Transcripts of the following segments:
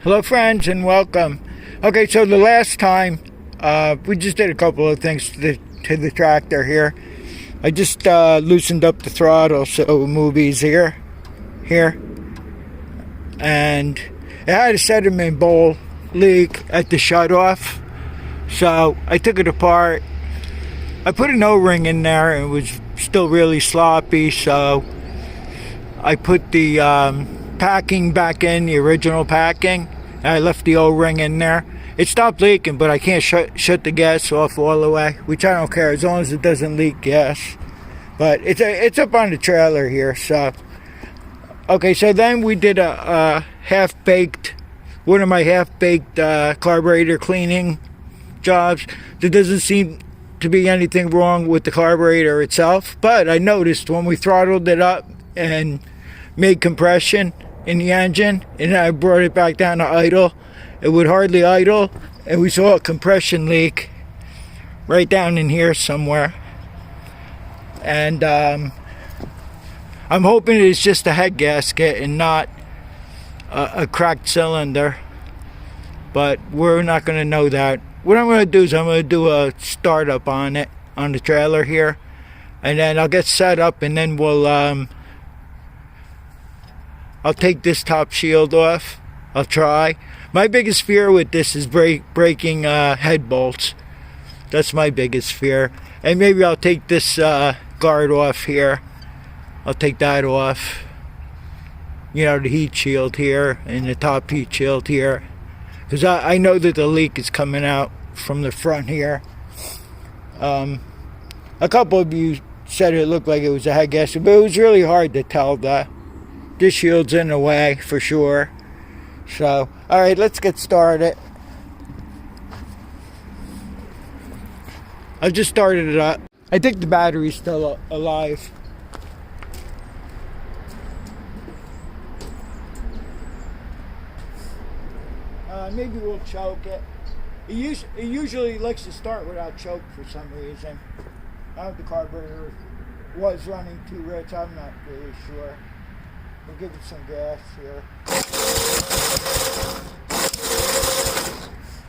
Hello friends and welcome. Okay, so the last time we just did a couple of things to the tractor here. I just loosened up the throttle so it would move easier here. And it had a sediment bowl leak at the shutoff. So I took it apart. I put an O-ring in there and it was still really sloppy, so I put the packing back in, the original packing, and I left the O-ring in there. It stopped leaking, but I can't shut the gas off all the way, which I don't care as long as it doesn't leak gas. But it's up on the trailer here, so okay. So then we did a one of my half-baked carburetor cleaning jobs. There doesn't seem to be anything wrong with the carburetor itself, but I noticed when we throttled it up and made compression in the engine and I brought it back down to idle, it would hardly idle, and we saw a compression leak right down in here somewhere. And I'm hoping it's just a head gasket and not a cracked cylinder, but we're not going to know that. What I'm going to do is I'm going to do a startup on it, on the trailer here, and then I'll get set up, and then we'll I'll take this top shield off. I'll try. My biggest fear with this is breaking head bolts. That's my biggest fear. And maybe I'll take this guard off here. I'll take that off. You know, the heat shield here and the top heat shield here. Because I know that the leak is coming out from the front here. A couple of you said it looked like it was a head gasket, but it was really hard to tell that. This shield's in the way for sure. So, alright, let's get started. I just started it up. I think the battery's still alive. Maybe we'll choke it. It usually likes to start without choke for some reason. I don't know if the carburetor was running too rich, I'm not really sure. We'll give it some gas here.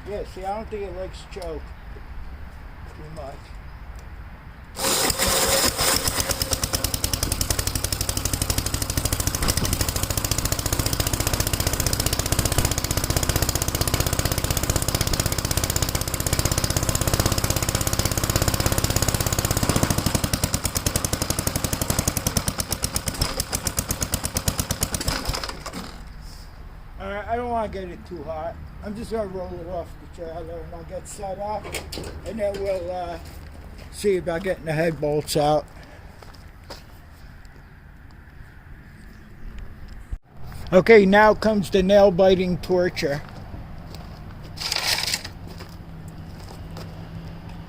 Yeah, see, I don't think it likes choke too much. I don't want to get it too hot. I'm just going to roll it off the trailer and I'll get set up, and then we'll see about getting the head bolts out. Okay, now comes the nail biting torture.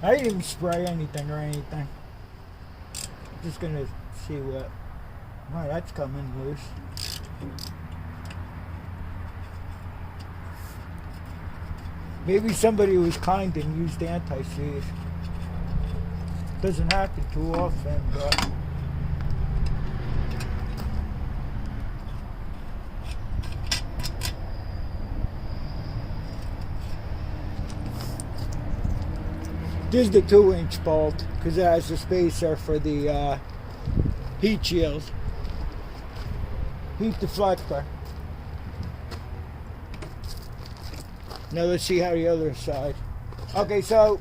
I didn't even spray anything or anything. Just going to see what... Oh, that's coming loose. Maybe somebody was kind and used anti-seize. Doesn't happen too often, but... This is the 2-inch bolt, because it has a spacer for the heat shield. Heat deflector. Now let's see how the other side. Okay, so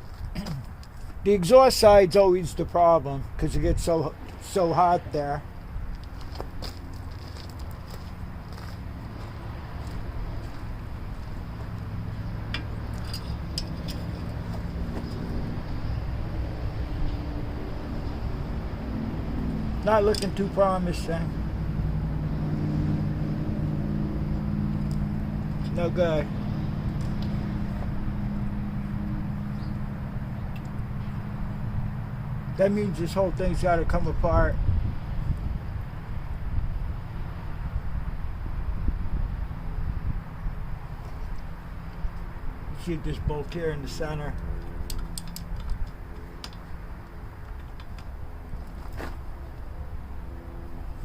the exhaust side's always the problem because it gets so hot there. Not looking too promising. No good. That means this whole thing's got to come apart. See this bolt here in the center.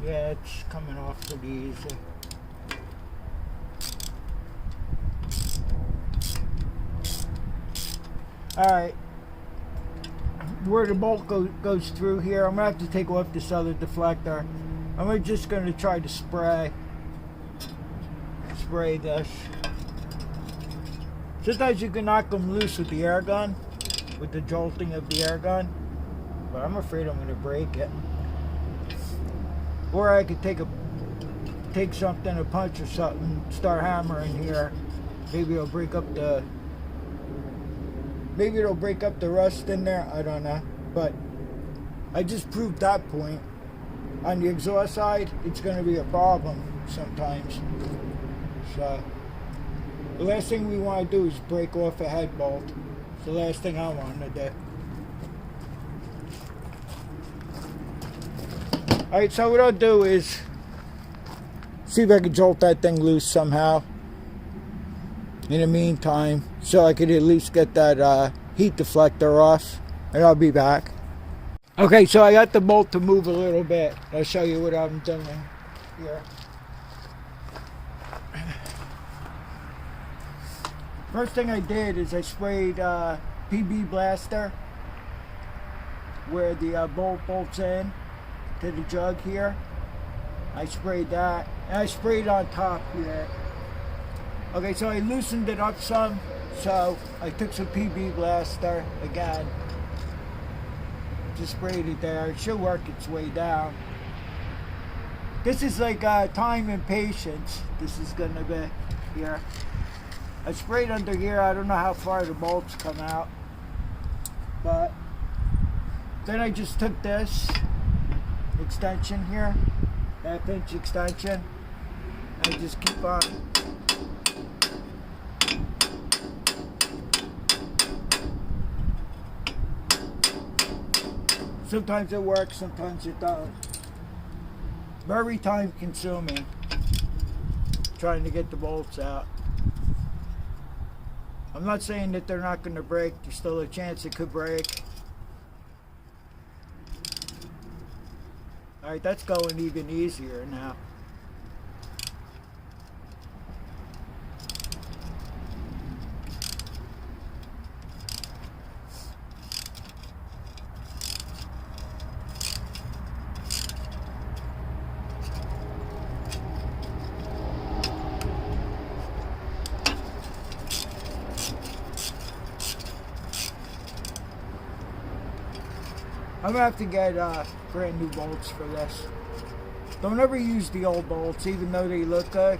Yeah, it's coming off pretty easy. Alright, where the bolt goes through here, I'm going to have to take off this other deflector. I'm just going to try to spray this. Sometimes you can knock them loose with the air gun, with the jolting of the air gun, but I'm afraid I'm going to break it. Or I could take something, a punch or something, start hammering here. Maybe it'll break up the rust in there. I don't know, but I just proved that point. On the exhaust side, it's going to be a problem sometimes. So the last thing we want to do is break off a head bolt. It's the last thing I want to do. Alright, so what I'll do is see if I can jolt that thing loose somehow in the meantime, so I could at least get that heat deflector off, and I'll be back. Okay, so I got the bolt to move a little bit. I'll show you what I'm doing here. First thing I did is I sprayed PB Blaster where the bolt bolts in to the jug here. I sprayed that, and I sprayed on top here. Okay, so I loosened it up some, so I took some PB Blaster again, just sprayed it there. It should work its way down. This is like time and patience. This is gonna be here. I sprayed under here. I don't know how far the bolts come out, but then I just took this extension here, half-inch extension, and I just keep on. Sometimes it works, sometimes it doesn't. Very time consuming trying to get the bolts out. I'm not saying that they're not going to break. There's still a chance it could break. Alright, that's going even easier now. I'm gonna have to get brand new bolts for this. Don't ever use the old bolts, even though they look good.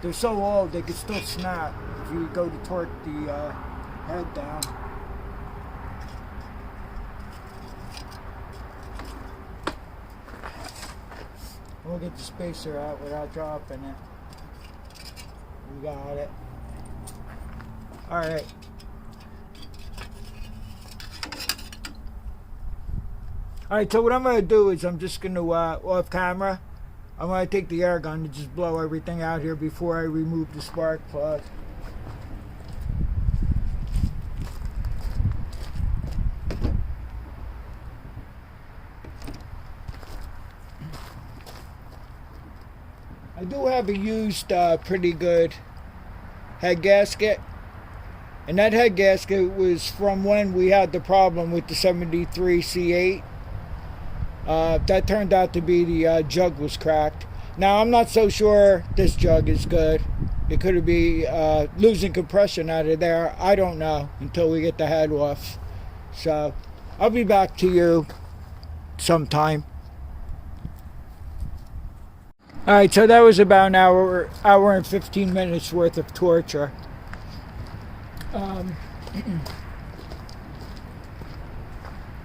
They're so old they could still snap if you go to torque the head down. We'll get the spacer out without dropping it. We got it. Alright. Alright, so what I'm going to do is I'm just going to, off camera, I'm going to take the air gun and just blow everything out here before I remove the spark plug. I do have a used, pretty good head gasket. And that head gasket was from when we had the problem with the 73 C8. That turned out to be the jug was cracked. Now I'm not so sure this jug is good. It could be losing compression out of there. I don't know until we get the head off. So I'll be back to you sometime. Alright, so that was about an hour and 15 minutes worth of torture.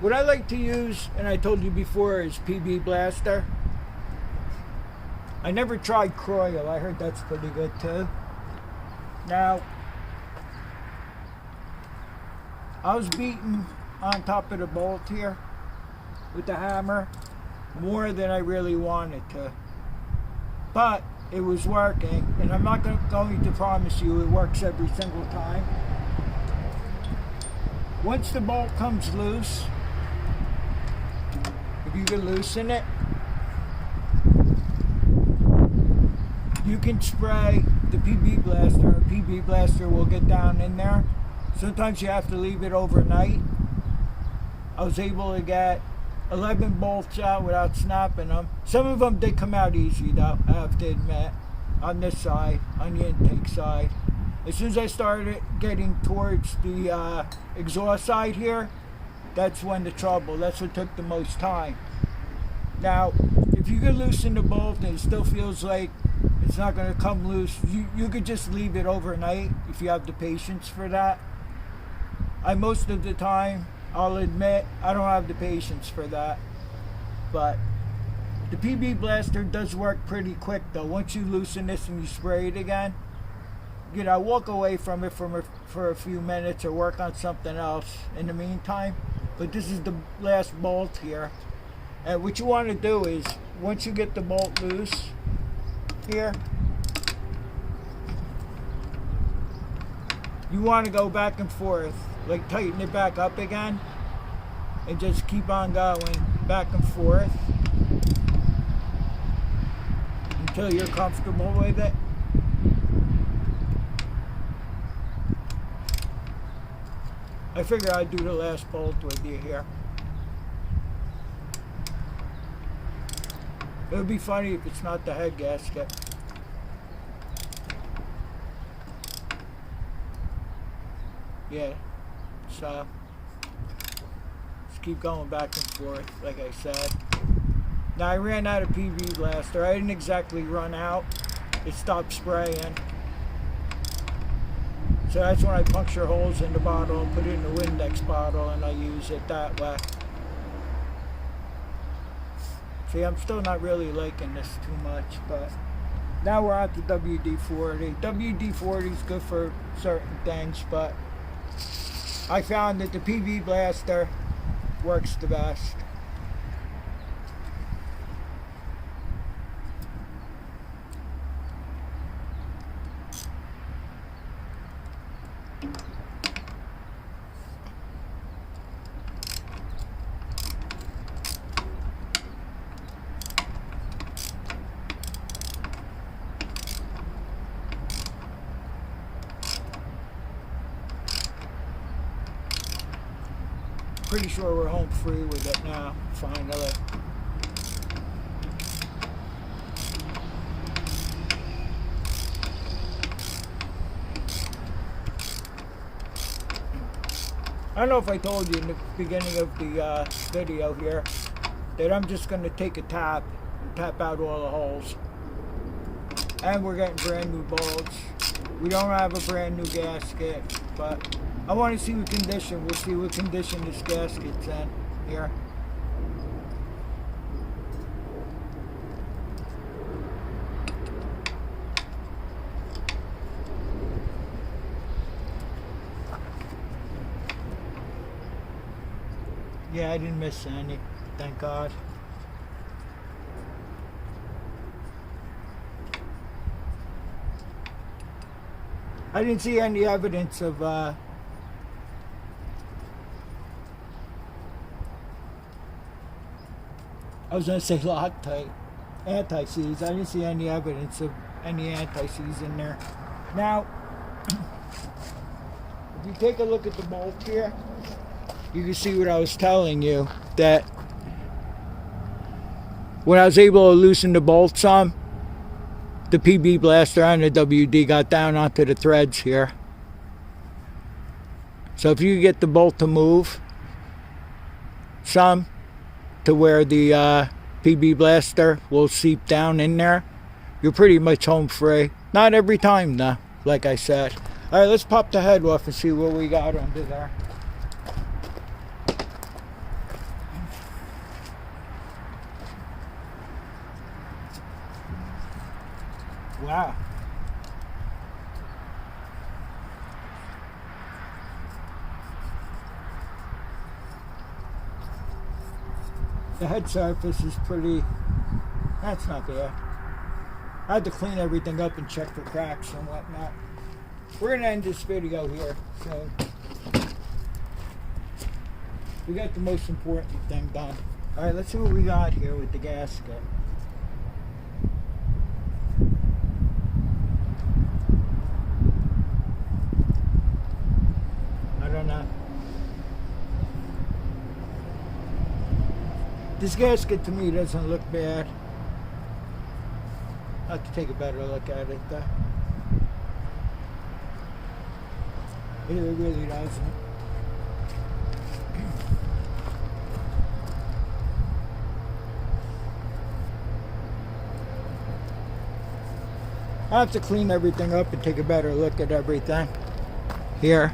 What I like to use, and I told you before, is PB Blaster. I never tried Croyle. I heard that's pretty good too. Now, I was beating on top of the bolt here with the hammer more than I really wanted to. But it was working, and I'm not going to promise you it works every single time. Once the bolt comes loose, if you can loosen it, you can spray the PB Blaster. A PB Blaster will get down in there Sometimes you have to leave it overnight. I was able to get 11 bolts out without snapping them. Some of them did come out easy though, I have to admit, on this side, on the intake side. As soon as I started getting towards the exhaust side here, that's when that's what took the most time. Now, if you could loosen the bolt and it still feels like it's not going to come loose, you could just leave it overnight if you have the patience for that. Most of the time, I'll admit, I don't have the patience for that. But the PB Blaster does work pretty quick though. Once you loosen this and you spray it again, walk away from it for a few minutes or work on something else in the meantime. But this is the last bolt here. And what you want to do is, once you get the bolt loose here, you want to go back and forth, like tighten it back up again, and just keep on going back and forth until you're comfortable with it. I figure I'd do the last bolt with you here. It would be funny if it's not the head gasket. Yeah, so just keep going back and forth, like I said. Now I ran out of PB Blaster. I didn't exactly run out. It stopped spraying. So that's when I puncture holes in the bottle and put it in the Windex bottle, and I use it that way. See, I'm still not really liking this too much, but now we're on to WD-40. WD-40 is good for certain things, but I found that the PB Blaster works the best. Pretty sure we're home free with it now, finally. I don't know if I told you in the beginning of the video here that I'm just going to take a tap and tap out all the holes. And we're getting brand new bolts. We don't have a brand new gasket, but I want to see what condition. We'll see what condition this gasket's in here. Yeah, I didn't miss any, thank God. I didn't see any evidence of I was going to say Loctite, anti-seize. I didn't see any evidence of any anti-seize in there. Now, if you take a look at the bolt here, you can see what I was telling you, that when I was able to loosen the bolts on, the PB Blaster and the WD got down onto the threads here. So if you get the bolt to move some to where the PB Blaster will seep down in there, you're pretty much home free. Not every time though, like I said. Alright, let's pop the head off and see what we got under there. Wow. The head surface is pretty, that's not bad. I had to clean everything up and check for cracks and whatnot. We're going to end this video here. So we got the most important thing done. Alright, let's see what we got here with the gasket. This gasket to me doesn't look bad. I'll have to take a better look at it though. It really doesn't. I'll have to clean everything up and take a better look at everything here.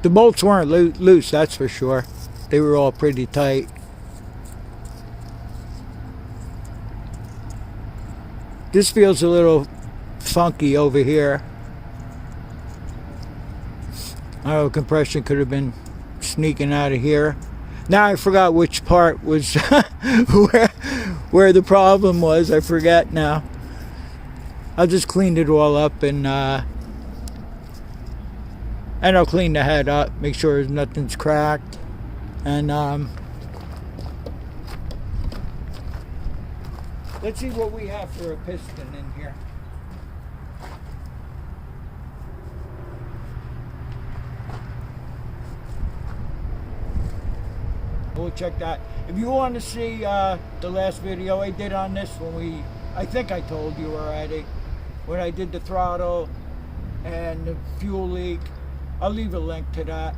The bolts weren't loose, that's for sure. They were all pretty tight. This feels a little funky over here. I don't know, compression could have been sneaking out of here. Now I forgot which part was where the problem was. I forget now. I'll just clean it all up and I'll clean the head up, make sure nothing's cracked, and let's see what we have for a piston in here. We'll check that. If you want to see the last video I did on this, I think I told you already, when I did the throttle and the fuel leak, I'll leave a link to that.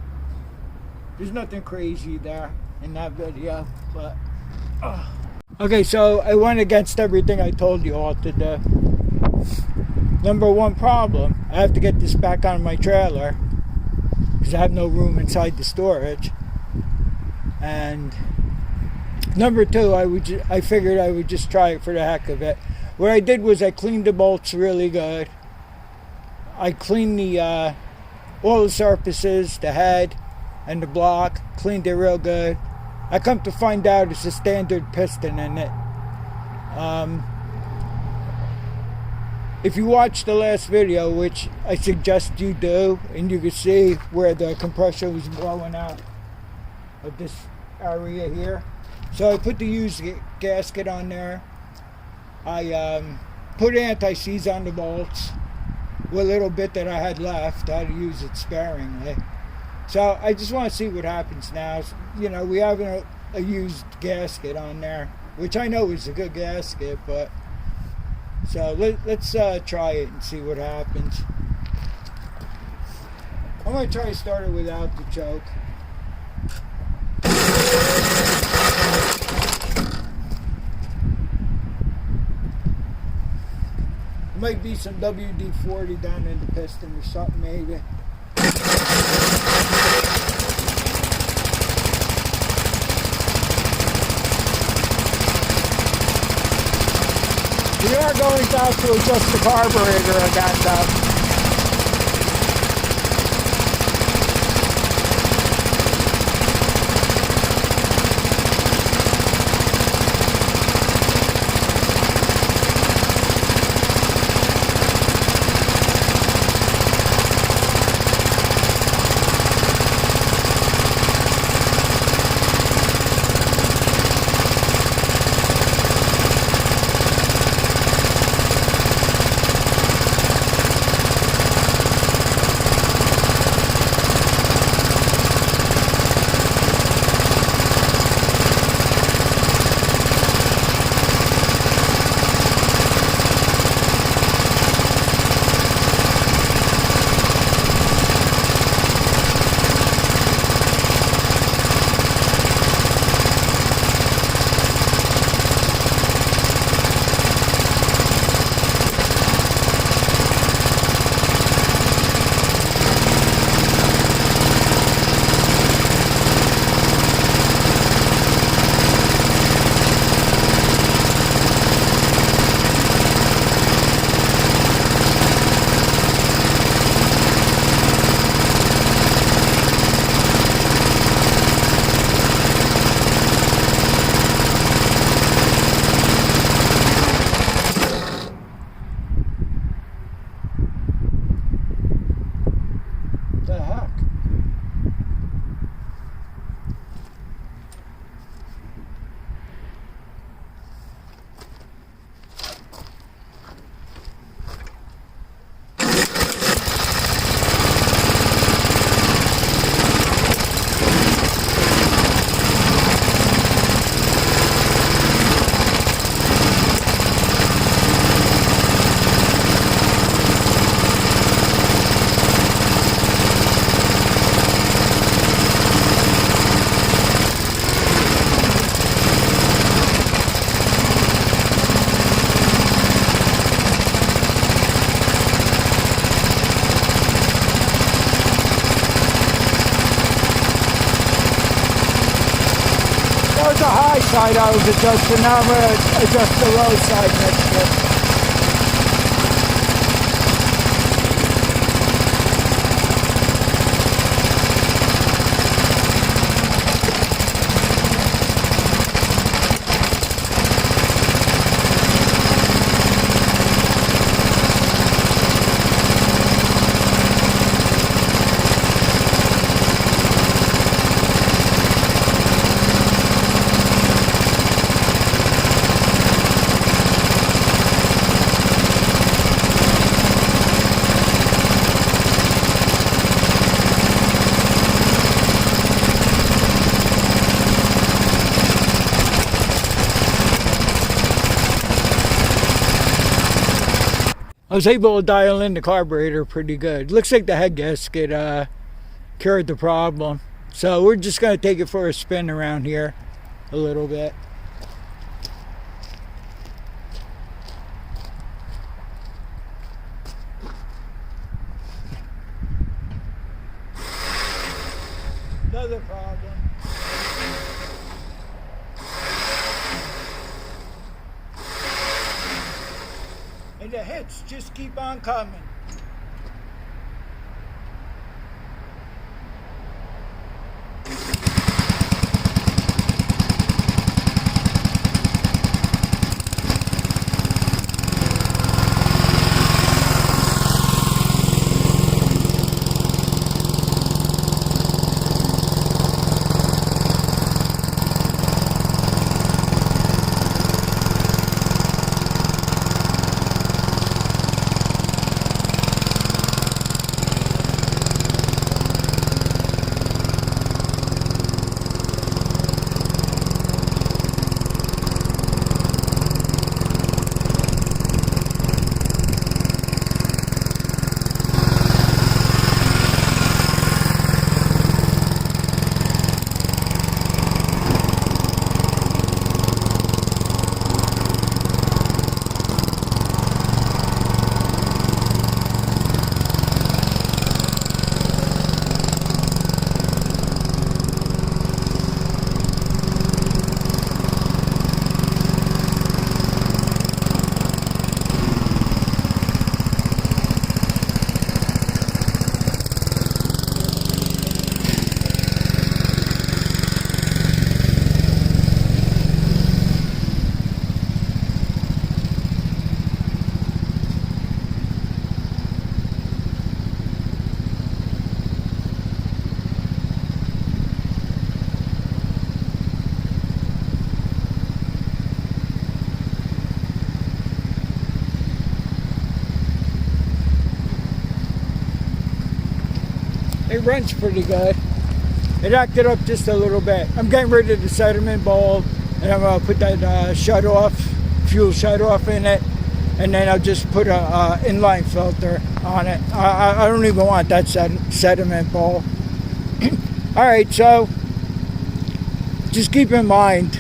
There's nothing crazy there in that video, but okay, so I went against everything I told you all to do. Number one problem, I have to get this back on my trailer because I have no room inside the storage. And number two, I figured I would just try it for the heck of it. What I did was I cleaned the bolts really good. I cleaned all the surfaces, the head and the block, cleaned it real good. I come to find out it's a standard piston in it. If you watch the last video, which I suggest you do, and you can see where the compressor was blowing out of this area here. So I put the used gasket on there. I put anti-seize on the bolts. What little bit that I had left, I had to use it sparingly. So I just want to see what happens now. You know, we have a used gasket on there, which I know is a good gasket, but so let's try it and see what happens. I'm going to try to start it without the choke. Might be some WD-40 down in the piston or something, maybe. We are going down to adjust the carburetor again, though. side I was adjusting. Now I'm going to adjust the low side next to it. I was able to dial in the carburetor pretty good. Looks like the head gasket cured the problem. So we're just going to take it for a spin around here a little bit. Another problem. And the hits just keep on coming. It runs pretty good. It acted up just a little bit. I'm getting rid of the sediment bulb, and I'm going to put that fuel shut off in it, and then I'll just put a inline filter on it. I don't even want that sediment bulb. Alright, so just keep in mind,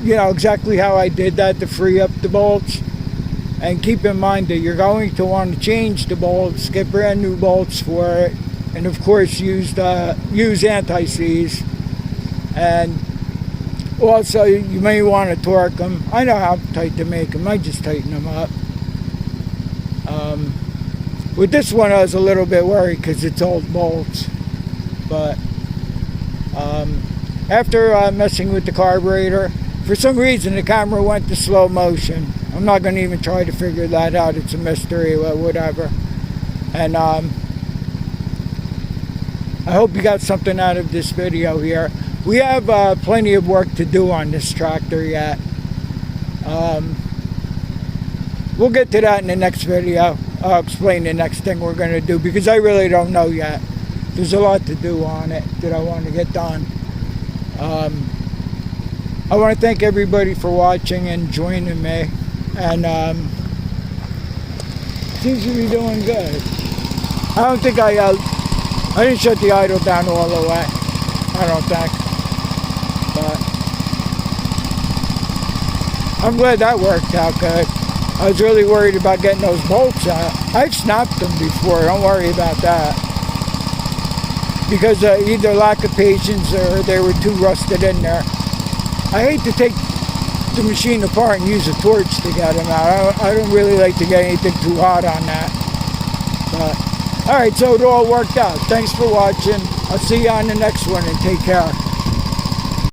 you know, exactly how I did that to free up the bolts. And keep in mind that you're going to want to change the bolts, get brand new bolts for it, and of course use anti-seize. And also you may want to torque them. I know how tight to make them. I just tighten them up. With this one I was a little bit worried because it's old bolts, but after messing with the carburetor, for some reason the camera went to slow motion. I'm not going to even try to figure that out. It's a mystery, whatever. And I hope you got something out of this video here. We have plenty of work to do on this tractor yet. We'll get to that in the next video. I'll explain the next thing we're going to do, because I really don't know yet. There's a lot to do on it that I want to get done. I want to thank everybody for watching and joining me. And seems to be doing good. I don't think I didn't shut the idle down all the way. I don't think. But I'm glad that worked out good. I was really worried about getting those bolts out. I've snapped them before. Don't worry about that. Because either lack of patience or they were too rusted in there. I hate to take the machine apart and use a torch to get them out. I don't really like to get anything too hot on that. But, alright, so it all worked out. Thanks for watching. I'll see you on the next one, and take care.